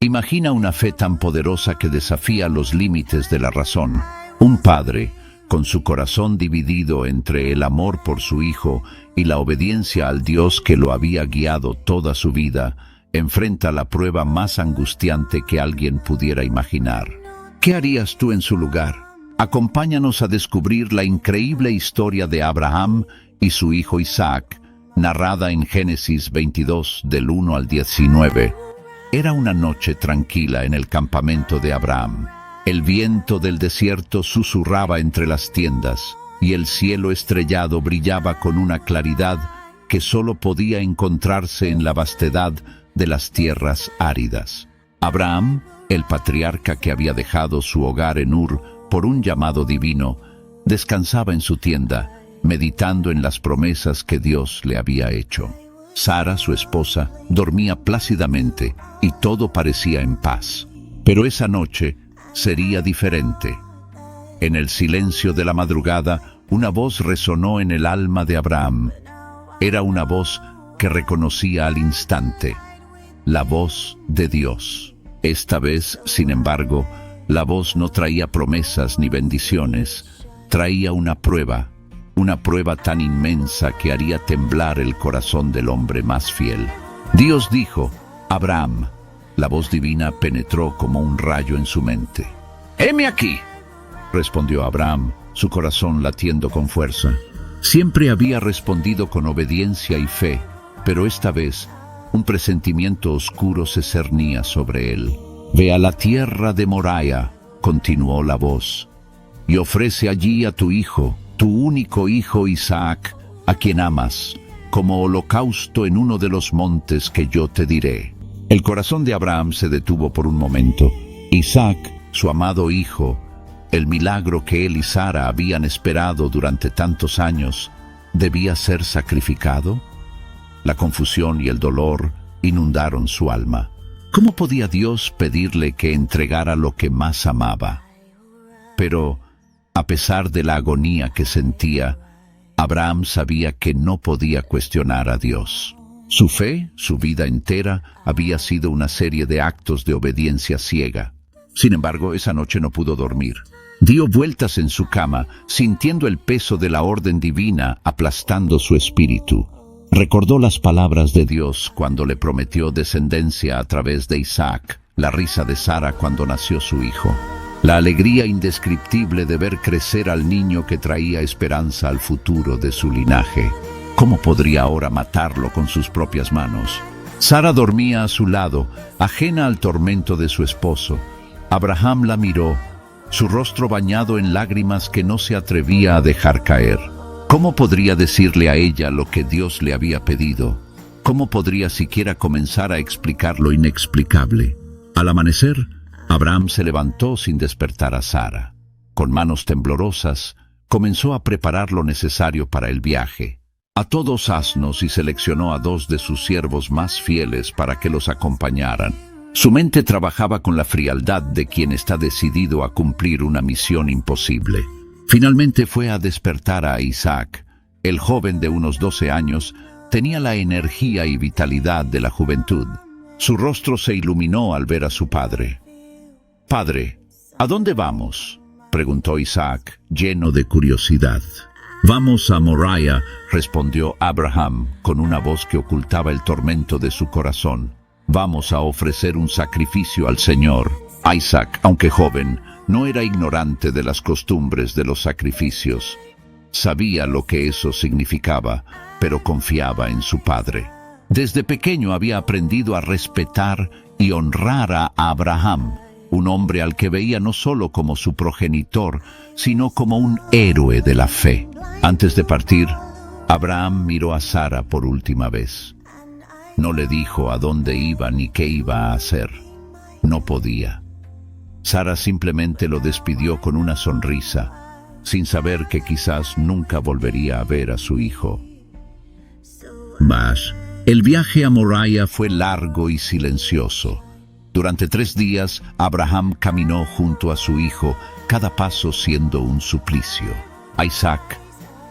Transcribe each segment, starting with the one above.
Imagina una fe tan poderosa que desafía los límites de la razón. Un padre, con su corazón dividido entre el amor por su hijo y la obediencia al Dios que lo había guiado toda su vida, enfrenta la prueba más angustiante que alguien pudiera imaginar. ¿Qué harías tú en su lugar? Acompáñanos a descubrir la increíble historia de Abraham y su hijo Isaac, narrada en Génesis 22, del 1 al 19. Era una noche tranquila en el campamento de Abraham. El viento del desierto susurraba entre las tiendas, y el cielo estrellado brillaba con una claridad que solo podía encontrarse en la vastedad de las tierras áridas. Abraham, el patriarca que había dejado su hogar en Ur por un llamado divino, descansaba en su tienda, meditando en las promesas que Dios le había hecho. Sara, su esposa, dormía plácidamente y todo parecía en paz. Pero esa noche sería diferente. En el silencio de la madrugada, una voz resonó en el alma de Abraham. Era una voz que reconocía al instante, la voz de Dios. Esta vez, sin embargo, la voz no traía promesas ni bendiciones, traía una prueba tan inmensa que haría temblar el corazón del hombre más fiel. Dios dijo: Abraham. La voz divina penetró como un rayo en su mente. «¡Heme aquí!», respondió Abraham, su corazón latiendo con fuerza. Siempre había respondido con obediencia y fe, pero esta vez un presentimiento oscuro se cernía sobre él. «Ve a la tierra de Moriah», continuó la voz, «y ofrece allí a tu hijo, tu único hijo Isaac, a quien amas, como holocausto en uno de los montes que yo te diré». El corazón de Abraham se detuvo por un momento. Isaac, su amado hijo, el milagro que él y Sara habían esperado durante tantos años, ¿debía ser sacrificado? La confusión y el dolor inundaron su alma. ¿Cómo podía Dios pedirle que entregara lo que más amaba? Pero, a pesar de la agonía que sentía, Abraham sabía que no podía cuestionar a Dios. Su fe, su vida entera, había sido una serie de actos de obediencia ciega. Sin embargo, esa noche no pudo dormir. Dio vueltas en su cama, sintiendo el peso de la orden divina aplastando su espíritu. Recordó las palabras de Dios cuando le prometió descendencia a través de Isaac, la risa de Sara cuando nació su hijo, la alegría indescriptible de ver crecer al niño que traía esperanza al futuro de su linaje. ¿Cómo podría ahora matarlo con sus propias manos? Sara dormía a su lado, ajena al tormento de su esposo. Abraham la miró, su rostro bañado en lágrimas que no se atrevía a dejar caer. ¿Cómo podría decirle a ella lo que Dios le había pedido? ¿Cómo podría siquiera comenzar a explicar lo inexplicable? Al amanecer, Abraham se levantó sin despertar a Sara. Con manos temblorosas, comenzó a preparar lo necesario para el viaje. Ató 2 asnos y seleccionó a 2 de sus siervos más fieles para que los acompañaran. Su mente trabajaba con la frialdad de quien está decidido a cumplir una misión imposible. Finalmente fue a despertar a Isaac. El joven de unos 12 años tenía la energía y vitalidad de la juventud. Su rostro se iluminó al ver a su padre. «Padre, ¿a dónde vamos?», preguntó Isaac, lleno de curiosidad. «Vamos a Moriah», respondió Abraham con una voz que ocultaba el tormento de su corazón. «Vamos a ofrecer un sacrificio al Señor». Isaac, aunque joven, no era ignorante de las costumbres de los sacrificios. Sabía lo que eso significaba, pero confiaba en su padre. Desde pequeño había aprendido a respetar y honrar a Abraham, un hombre al que veía no solo como su progenitor, sino como un héroe de la fe. Antes de partir, Abraham miró a Sara por última vez. No le dijo a dónde iba ni qué iba a hacer. No podía. Sara simplemente lo despidió con una sonrisa, sin saber que quizás nunca volvería a ver a su hijo. Mas, el viaje a Moriah fue largo y silencioso. Durante 3 días, Abraham caminó junto a su hijo, cada paso siendo un suplicio. Isaac,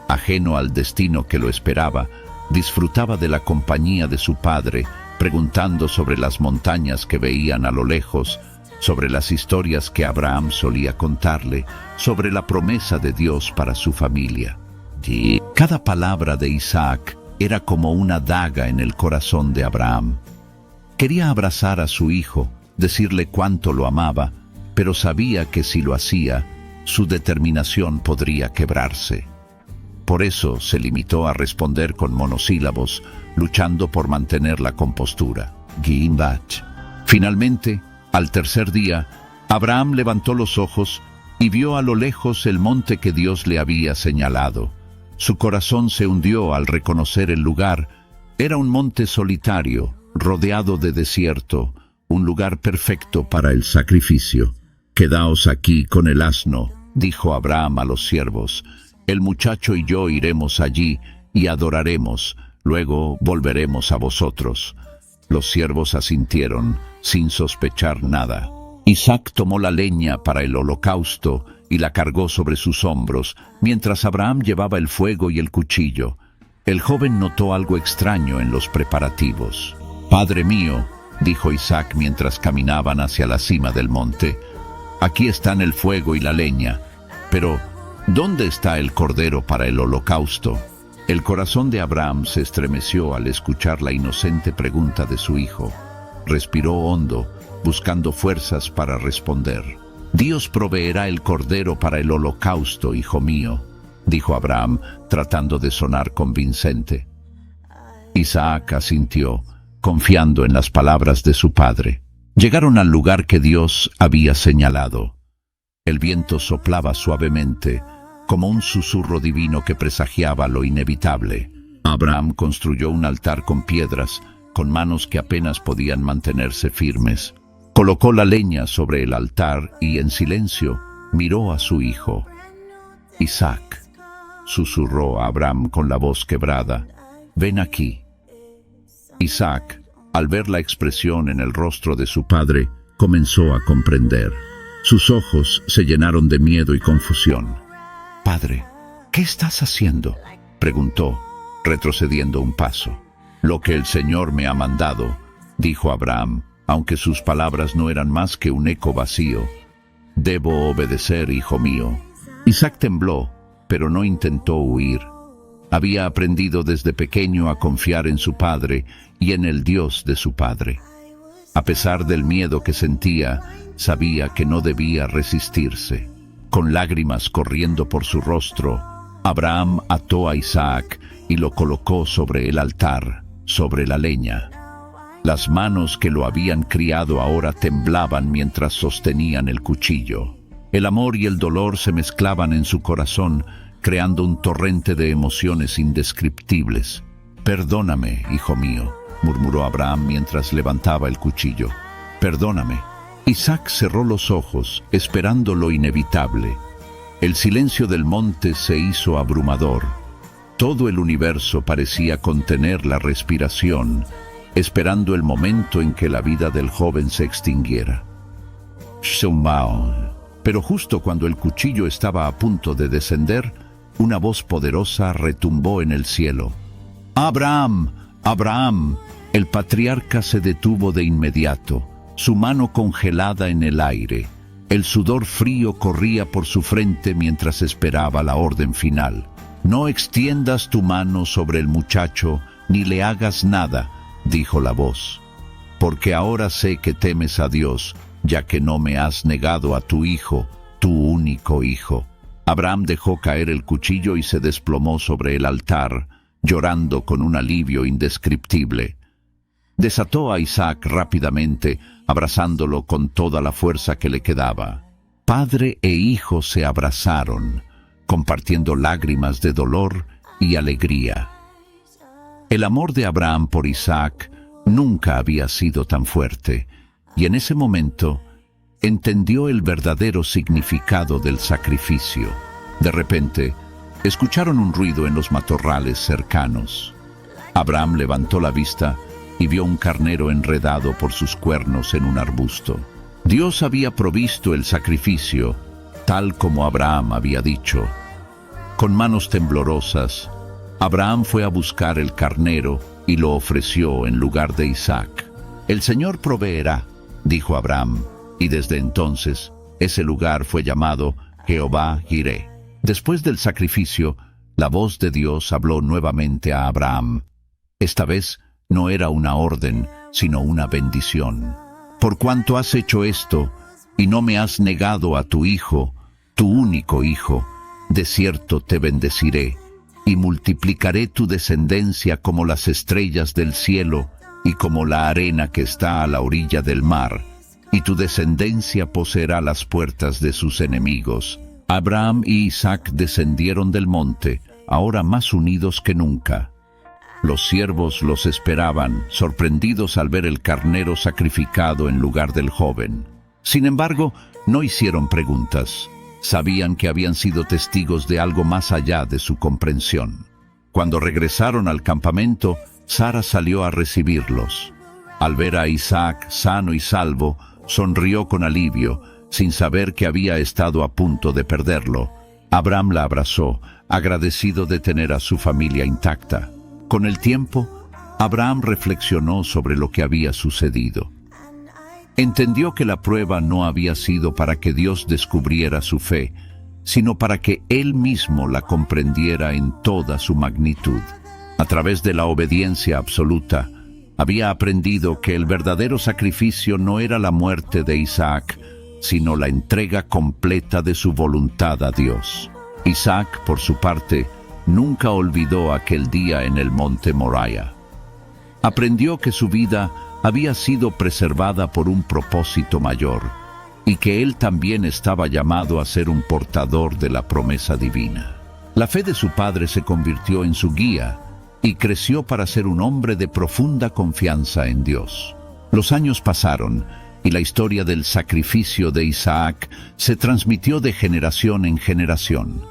ajeno al destino que lo esperaba, disfrutaba de la compañía de su padre, preguntando sobre las montañas que veían a lo lejos, sobre las historias que Abraham solía contarle, sobre la promesa de Dios para su familia. Y cada palabra de Isaac era como una daga en el corazón de Abraham. Quería abrazar a su hijo, decirle cuánto lo amaba, pero sabía que si lo hacía, su determinación podría quebrarse. Por eso se limitó a responder con monosílabos, luchando por mantener la compostura. Gimbach. Finalmente, al tercer día, Abraham levantó los ojos y vio a lo lejos el monte que Dios le había señalado. Su corazón se hundió al reconocer el lugar. Era un monte solitario, rodeado de desierto, un lugar perfecto para el sacrificio. «Quedaos aquí con el asno», dijo Abraham a los siervos. «El muchacho y yo iremos allí y adoraremos, luego volveremos a vosotros». Los siervos asintieron, sin sospechar nada. Isaac tomó la leña para el holocausto y la cargó sobre sus hombros, mientras Abraham llevaba el fuego y el cuchillo. El joven notó algo extraño en los preparativos. «Padre mío», dijo Isaac mientras caminaban hacia la cima del monte, «aquí están el fuego y la leña, pero ¿dónde está el cordero para el holocausto?» El corazón de Abraham se estremeció al escuchar la inocente pregunta de su hijo. Respiró hondo, buscando fuerzas para responder. «Dios proveerá el cordero para el holocausto, hijo mío», dijo Abraham, tratando de sonar convincente. Isaac asintió, confiando en las palabras de su padre. Llegaron al lugar que Dios había señalado. El viento soplaba suavemente, como un susurro divino que presagiaba lo inevitable. Abraham construyó un altar con piedras, con manos que apenas podían mantenerse firmes. Colocó la leña sobre el altar y, en silencio, miró a su hijo. «Isaac», susurró a Abraham con la voz quebrada, «ven aquí». Isaac, al ver la expresión en el rostro de su padre, comenzó a comprender. Sus ojos se llenaron de miedo y confusión. «Padre, ¿qué estás haciendo?», preguntó, retrocediendo un paso. «Lo que el Señor me ha mandado», dijo Abraham, aunque sus palabras no eran más que un eco vacío. «Debo obedecer, hijo mío». Isaac tembló, pero no intentó huir. Había aprendido desde pequeño a confiar en su padre y en el Dios de su padre. A pesar del miedo que sentía, sabía que no debía resistirse. Con lágrimas corriendo por su rostro, Abraham ató a Isaac y lo colocó sobre el altar, sobre la leña. Las manos que lo habían criado ahora temblaban mientras sostenían el cuchillo. El amor y el dolor se mezclaban en su corazón, creando un torrente de emociones indescriptibles. «Perdóname, hijo mío», murmuró Abraham mientras levantaba el cuchillo. «Perdóname». Isaac cerró los ojos, esperando lo inevitable. El silencio del monte se hizo abrumador. Todo el universo parecía contener la respiración, esperando el momento en que la vida del joven se extinguiera. Pero justo cuando el cuchillo estaba a punto de descender, una voz poderosa retumbó en el cielo. «¡Abraham! ¡Abraham!». El patriarca se detuvo de inmediato, su mano congelada en el aire. El sudor frío corría por su frente mientras esperaba la orden final. «No extiendas tu mano sobre el muchacho, ni le hagas nada», dijo la voz, «porque ahora sé que temes a Dios, ya que no me has negado a tu hijo, tu único hijo». Abraham dejó caer el cuchillo y se desplomó sobre el altar, llorando con un alivio indescriptible. Desató a Isaac rápidamente, abrazándolo con toda la fuerza que le quedaba. Padre e hijo se abrazaron, compartiendo lágrimas de dolor y alegría. El amor de Abraham por Isaac nunca había sido tan fuerte, y en ese momento entendió el verdadero significado del sacrificio. De repente, escucharon un ruido en los matorrales cercanos. Abraham levantó la vista y vio un carnero enredado por sus cuernos en un arbusto. Dios había provisto el sacrificio, tal como Abraham había dicho. Con manos temblorosas, Abraham fue a buscar el carnero y lo ofreció en lugar de Isaac. «El Señor proveerá», dijo Abraham, y desde entonces ese lugar fue llamado Jehová Jireh. Después del sacrificio, la voz de Dios habló nuevamente a Abraham. Esta vez no era una orden, sino una bendición. «Por cuanto has hecho esto, y no me has negado a tu hijo, tu único hijo, de cierto te bendeciré, y multiplicaré tu descendencia como las estrellas del cielo, y como la arena que está a la orilla del mar, y tu descendencia poseerá las puertas de sus enemigos». Abraham y Isaac descendieron del monte, ahora más unidos que nunca. Los siervos los esperaban, sorprendidos al ver el carnero sacrificado en lugar del joven. Sin embargo, no hicieron preguntas. Sabían que habían sido testigos de algo más allá de su comprensión. Cuando regresaron al campamento, Sara salió a recibirlos. Al ver a Isaac sano y salvo, sonrió con alivio, sin saber que había estado a punto de perderlo. Abraham la abrazó, agradecido de tener a su familia intacta. Con el tiempo, Abraham reflexionó sobre lo que había sucedido. Entendió que la prueba no había sido para que Dios descubriera su fe, sino para que él mismo la comprendiera en toda su magnitud. A través de la obediencia absoluta, había aprendido que el verdadero sacrificio no era la muerte de Isaac, sino la entrega completa de su voluntad a Dios. Isaac, por su parte, nunca olvidó aquel día en el monte Moriah. Aprendió que su vida había sido preservada por un propósito mayor, y que él también estaba llamado a ser un portador de la promesa divina. La fe de su padre se convirtió en su guía, y creció para ser un hombre de profunda confianza en Dios. Los años pasaron, y la historia del sacrificio de Isaac se transmitió de generación en generación.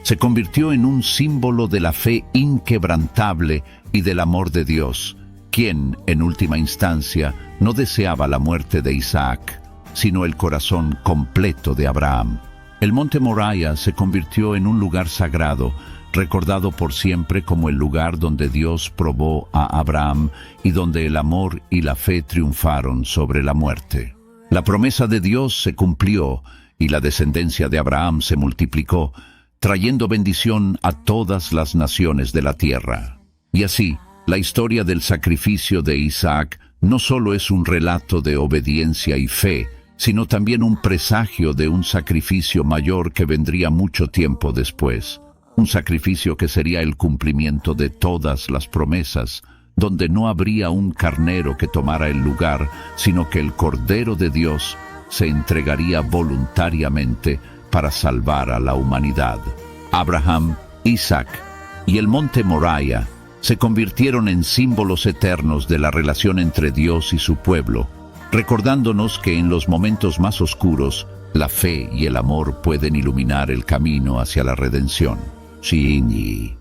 Se convirtió en un símbolo de la fe inquebrantable y del amor de Dios, quien, en última instancia, no deseaba la muerte de Isaac, sino el corazón completo de Abraham. El monte Moriah se convirtió en un lugar sagrado, recordado por siempre como el lugar donde Dios probó a Abraham y donde el amor y la fe triunfaron sobre la muerte. La promesa de Dios se cumplió y la descendencia de Abraham se multiplicó, trayendo bendición a todas las naciones de la tierra. Y así, la historia del sacrificio de Isaac no solo es un relato de obediencia y fe, sino también un presagio de un sacrificio mayor que vendría mucho tiempo después. Un sacrificio que sería el cumplimiento de todas las promesas, donde no habría un carnero que tomara el lugar, sino que el Cordero de Dios se entregaría voluntariamente para salvar a la humanidad. Abraham, Isaac y el monte Moriah se convirtieron en símbolos eternos de la relación entre Dios y su pueblo, recordándonos que en los momentos más oscuros, la fe y el amor pueden iluminar el camino hacia la redención. Shinji.